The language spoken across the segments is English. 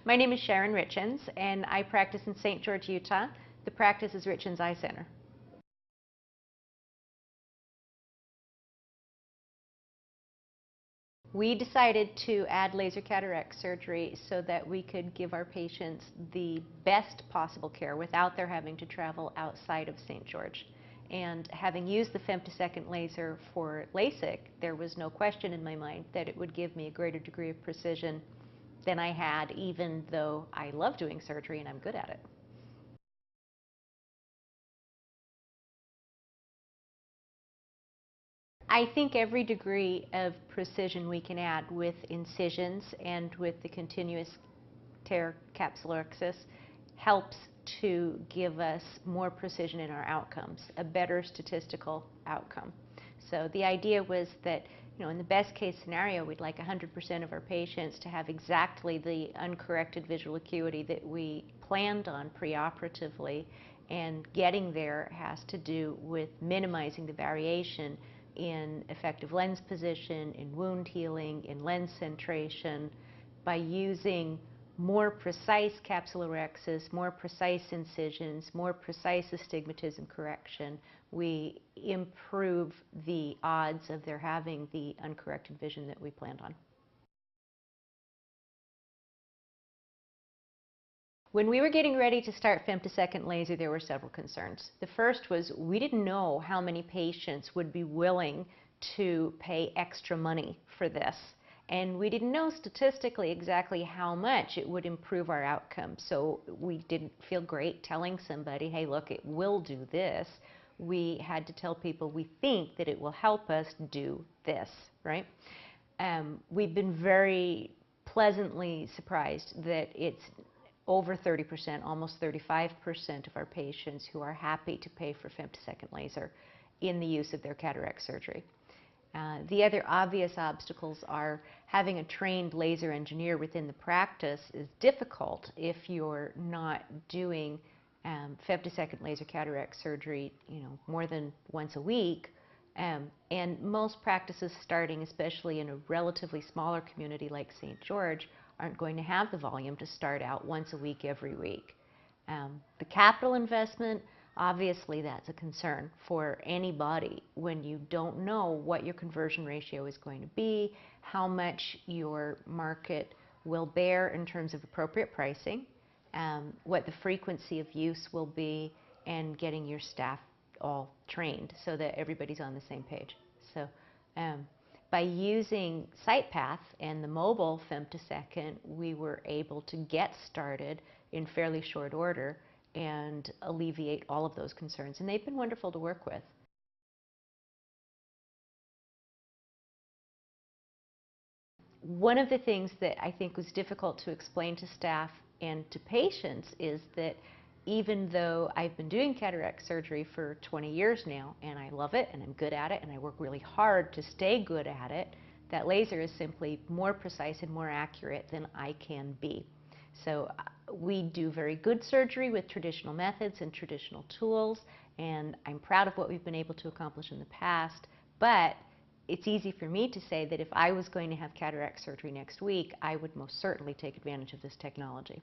My name is Sharon Richens, and I practice in St. George, Utah. The practice is Richens Eye Center. We decided to add laser cataract surgery so that we could give our patients the best possible care without their having to travel outside of St. George. And having used the femtosecond laser for LASIK, there was no question in my mind that it would give me a greater degree of precision than I had, even though I love doing surgery and I'm good at it. I think every degree of precision we can add with incisions and with the continuous tear capsulorhexis helps to give us more precision in our outcomes, a better statistical outcome. So the idea was that, in the best case scenario, we'd like 100% of our patients to have exactly the uncorrected visual acuity that we planned on preoperatively, and getting there has to do with minimizing the variation in effective lens position, in wound healing, in lens centration. By using more precise capsulorhexis, more precise incisions, more precise astigmatism correction, we improve the odds of their having the uncorrected vision that we planned on. When we were getting ready to start femtosecond laser, there were several concerns. The first was we didn't know how many patients would be willing to pay extra money for this. And we didn't know statistically exactly how much it would improve our outcome. So we didn't feel great telling somebody, hey, look, it will do this. We had to tell people we think that it will help us do this, right? We've been very pleasantly surprised that it's over 30%, almost 35% of our patients who are happy to pay for femtosecond laser in the use of their cataract surgery. The other obvious obstacles are having a trained laser engineer within the practice is difficult if you're not doing femtosecond laser cataract surgery, more than once a week. And most practices starting, especially in a relatively smaller community like St. George, aren't going to have the volume to start out once a week, every week. The capital investment, obviously that's a concern for anybody when you don't know what your conversion ratio is going to be, how much your market will bear in terms of appropriate pricing, what the frequency of use will be, and getting your staff all trained so that everybody's on the same page. So by using Sightpath and the mobile femtosecond, we were able to get started in fairly short order and alleviate all of those concerns. And they've been wonderful to work with. One of the things that I think was difficult to explain to staff and to patients is that even though I've been doing cataract surgery for 20 years now, and I love it, and I'm good at it, and I work really hard to stay good at it, that laser is simply more precise and more accurate than I can be. So we do very good surgery with traditional methods and traditional tools, and I'm proud of what we've been able to accomplish in the past, but it's easy for me to say that if I was going to have cataract surgery next week, I would most certainly take advantage of this technology.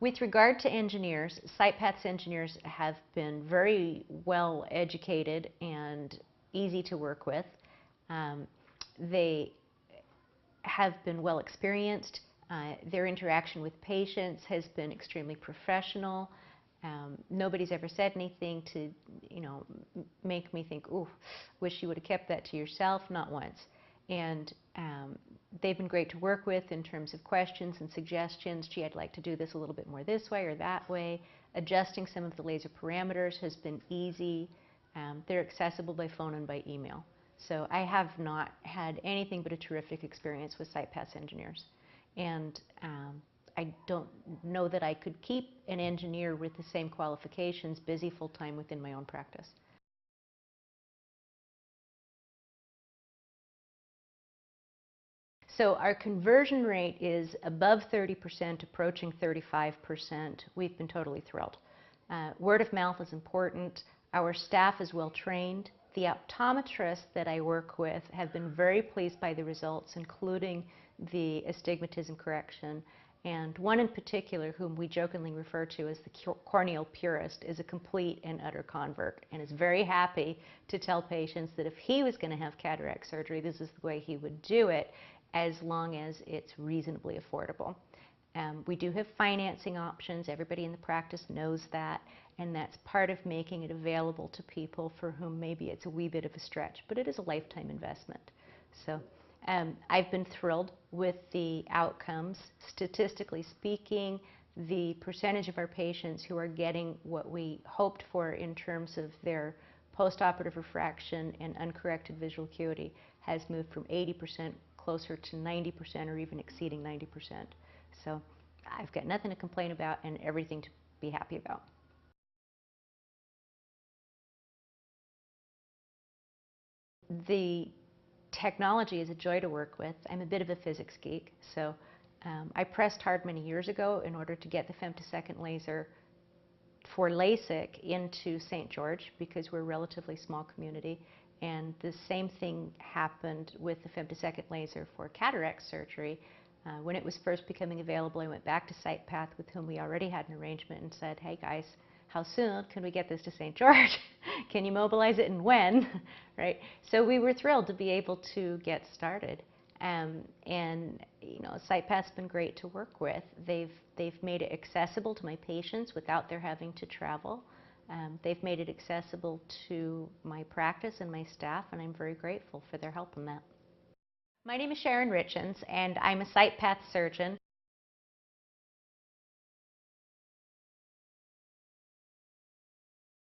With regard to engineers, Sightpath's engineers have been very well educated and easy to work with. They have been well experienced. Their interaction with patients has been extremely professional. Nobody's ever said anything to, make me think, ooh, wish you would have kept that to yourself, not once. And they've been great to work with in terms of questions and suggestions. Gee, I'd like to do this a little bit more this way or that way. Adjusting some of the laser parameters has been easy. They're accessible by phone and by email. So I have not had anything but a terrific experience with Sightpath's engineers. And I don't know that I could keep an engineer with the same qualifications busy full-time within my own practice. So our conversion rate is above 30%, approaching 35%. We've been totally thrilled. Word of mouth is important. Our staff is well trained. The optometrists that I work with have been very pleased by the results, including the astigmatism correction. And one in particular, whom we jokingly refer to as the corneal purist, is a complete and utter convert and is very happy to tell patients that if he was going to have cataract surgery, this is the way he would do it, as long as it's reasonably affordable. We do have financing options. Everybody in the practice knows that, and that's part of making it available to people for whom maybe it's a wee bit of a stretch, but it is a lifetime investment. So I've been thrilled with the outcomes. Statistically speaking, the percentage of our patients who are getting what we hoped for in terms of their postoperative refraction and uncorrected visual acuity has moved from 80% closer to 90% or even exceeding 90%. So I've got nothing to complain about and everything to be happy about. The technology is a joy to work with. I'm a bit of a physics geek, so I pressed hard many years ago in order to get the femtosecond laser for LASIK into St. George because we're a relatively small community, and the same thing happened with the femtosecond laser for cataract surgery. When it was first becoming available, I went back to Sightpath, with whom we already had an arrangement, and said, hey guys, how soon can we get this to St. George? Can you mobilize it and when? Right? So we were thrilled to be able to get started. And you know, Sightpath's been great to work with. They've made it accessible to my patients without their having to travel. They've made it accessible to my practice and my staff, and I'm very grateful for their help in that. My name is Sharon Richens, and I'm a Sightpath surgeon.